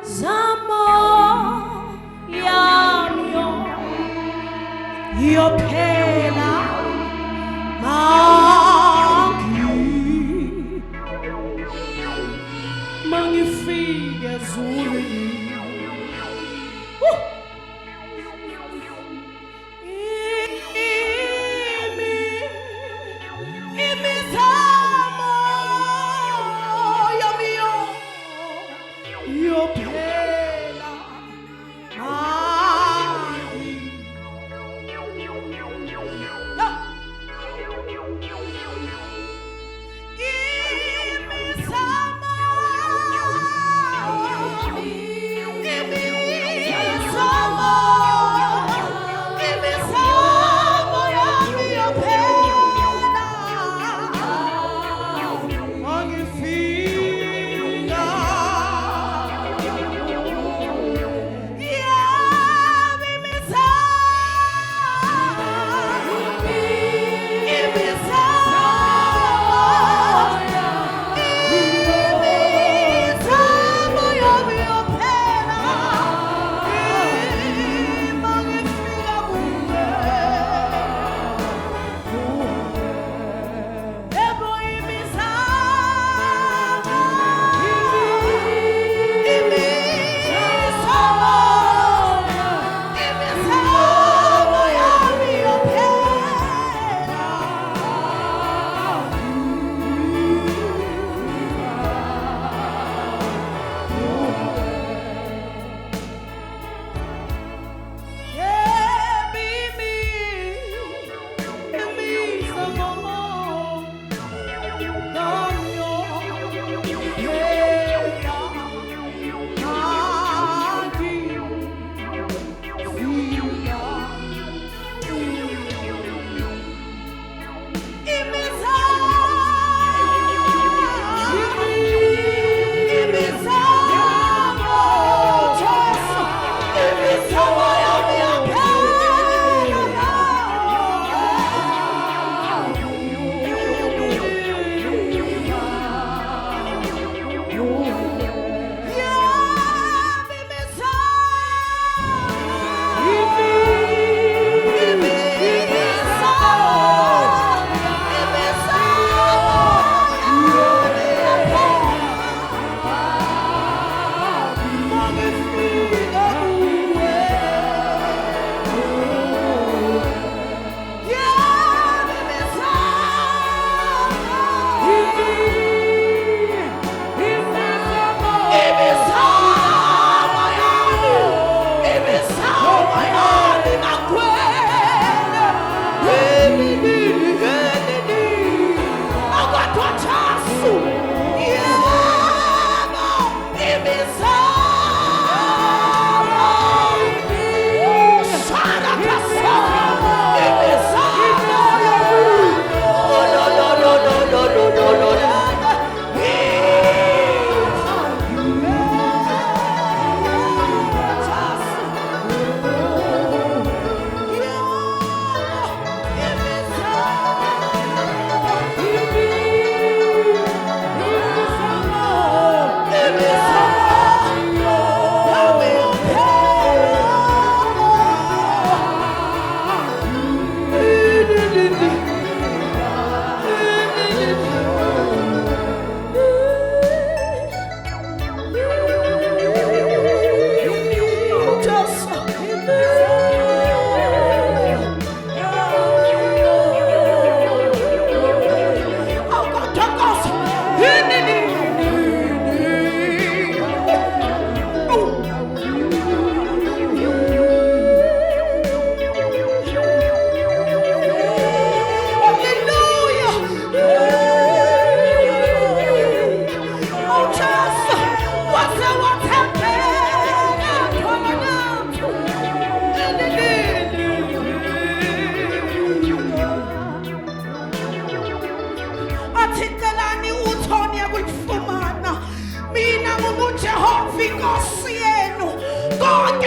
zamo yamyo yophela mangifike ezulwini imizamo yami yophela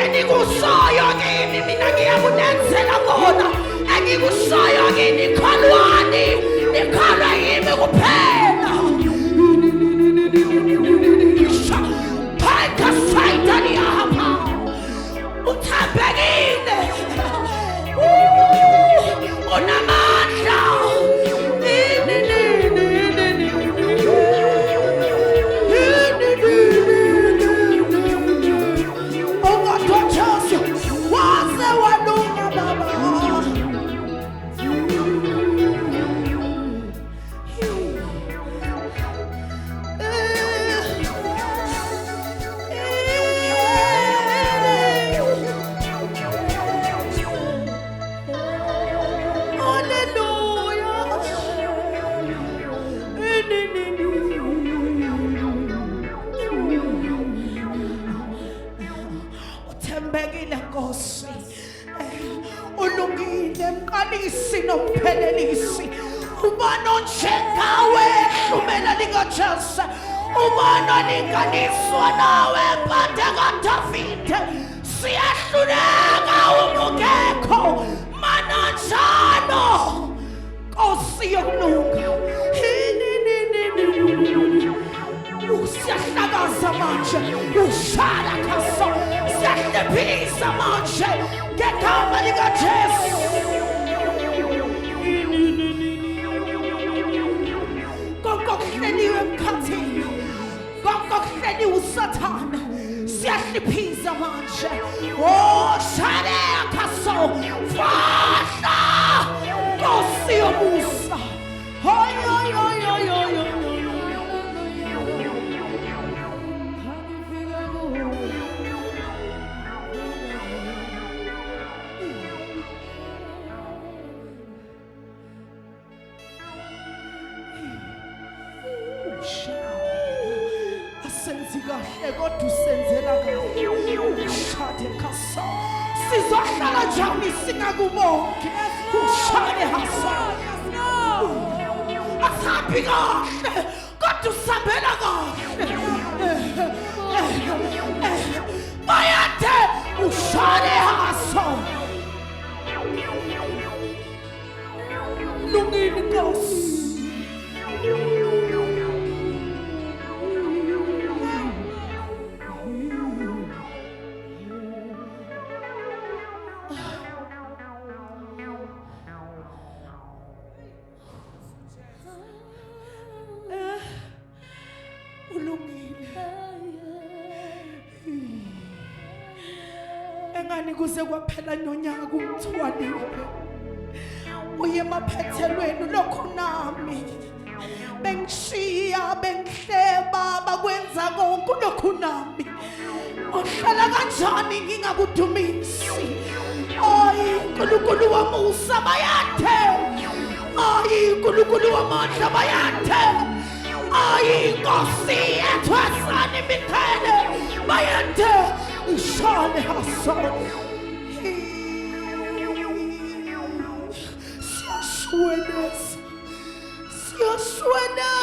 engikusayo kini mina ngiyakunenzela kona engikusayo kini khalwani nikhala yimi kuphela phaka fighter uthembekile Nkosi. Ulungile mqalisi nomphelelisi. Ubani onjengawe hlumela likaJese. Ubani olinganiswa nawe Mpande kaDavide. Siyahluleka ubungekho mananjalo Nkosi yokulunga. Siyahlakaza manje ushala khaso. Siyahlephisa manje ngegama likaJesu. Konkokuhleliwe emkhathini, konkokuhleliwe uSathane, siyahlephisa manje. Oh shala khaso fahla Nkosi yomusa. Hoy hoy hoy hoy hoy. Kodwa usenzela kahle ushade khaso. Sizohlala njani singakubongi ushade haso. Asabi kahle kodwa usabela kahle. Bayathe ushade haso. Lungile Nkosi. Engani kuze kwaphela nonyaka kumthwalile. Uye emaphethelweni lokho nami. Bengishiya bengihleba bakwenza konke lokho nami. Ohlala kanjani ngingakudumisi? Ayi uNkulunkulu wamusa bayathe. Ayi uNkulunkulu wamandla bayathe. Ayi Nkosi yethu asani imithele bayathe. Ushane haso. Siyashweneza.